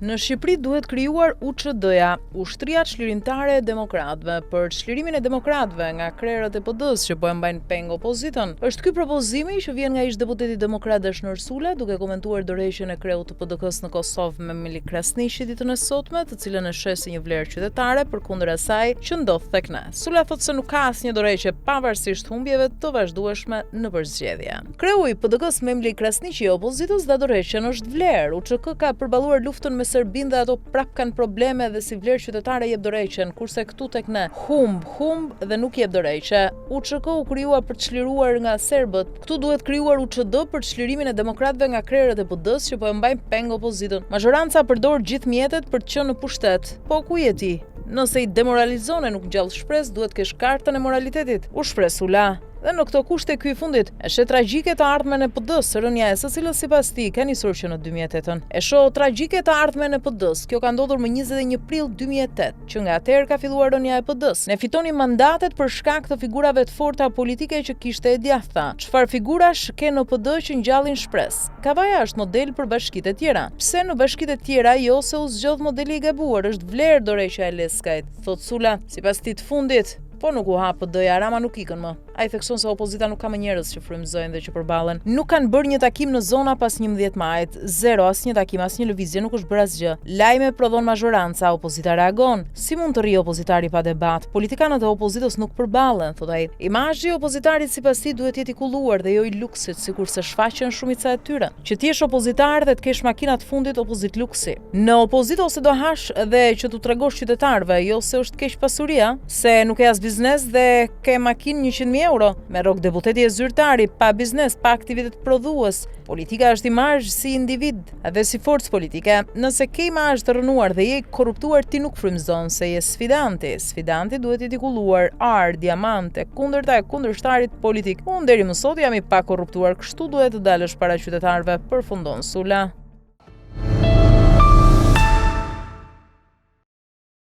Në Shqipëri duhet krijuar UÇD-ja, Ushtria Çlirimtare e Demokratëve, për çlirimin e demokratëve nga krerët e PD-s që po e mbajnë peng opozitën. Është ky propozimi që vjen nga ish-deputeti demokrat Dashnor Sula, duke komentuar dorëheqjen e kreut të PDK-s në Kosovë me Mili Krasniqi ditën e sotme, të cilën e sheh si një vlerë qytetare përkundër asaj që ndodh tek ne. Sula thotë se nuk ka asnjë dorëheqje pavarësisht humbjeve të vazhdueshme në përzgjedhje. Kreu i PDK-s me Mili Krasniqi i opozitës dha dorëheqjen është vlerë. UÇK ka përballuar luftën me Serbinë dhe ato prap kanë probleme dhe si vlerë qytetare jep dorëheqjen, kurse këtu tek ne humb dhe nuk jep dorëheqje. UÇK u krijua për të çliruar nga serbët. Këtu duhet krijuar UÇD për çlirimin e demokratëve nga krerët e PD-s që po e mbajnë peng opozitën. Majoranca përdor gjithë mjetet për të qenë në pushtet. Po ku je ti? Nëse i demoralizon e nuk gjall shpresë, duhet kesh kartën e moralitetit. U shpreh Sula. Dhe në këto kushte ky i fundit e sheh tragjike të ardhmen e PD-s, rënja e së cilës sipas tij ka nisur që në 2008. E shoh tragjike të ardhmen e PD-s. Kjo ka ndodhur më 21 prill 2008, që nga atëherë ka filluar rënja e PD-s. Ne fitonim mandatet për shkak të figurave të forta politike që kishte e djathta. Çfarë figurash ke në PD që ngjallin shpresë? Kavaja është model për bashkitë e tjera. Pse në bashkitë e tjera jo se u zgjodh modeli i gabuar? Është vlerë dorëheqja e Leskajt, thot Sula. Sipas tij të fundit, po nuk u hap PD-ja, Rama nuk ikën më. Ai thekson se opozita nuk ka më njerëz që frymëzojnë dhe që përballen. Nuk kanë bërë një takim në zona pas 11 majit. Zero, asnjë takim, asnjë lëvizje, nuk është bërë asgjë. Lajme prodhon majoranca, opozita reagon. Si mund të rri opozitari pa debat? Politikanët e opozitës nuk përballen, thot ai. Imazhi i opozitarit sipas tij duhet jetë i kulluar dhe jo i luksit, sikurse shfaqen shumica e tyre. Që ti jesh opozitar dhe të kesh makinat fundit opozit luksi. Në opozitë ose do hash dhe që tu tregosh qytetarëve, jo se është keq pasuria, se nuk e as biznes dhe ke makinë 100.000 euro, me rrok deputeti e zyrtari, pa biznes, pa aktivitet prodhues. Politika është imazh si individ dhe si forcë politike. Nëse ke imazh të rënuar dhe je korruptuar, ti nuk frymëzon se je sfidanti. Sfidanti duhet jetë i kulluar, diamante, kundërta e kundërshtarit politik. Unë deri më sot jam i pa korruptuar, kështu duhet të dalësh para qytetarëve, përfundon Sula.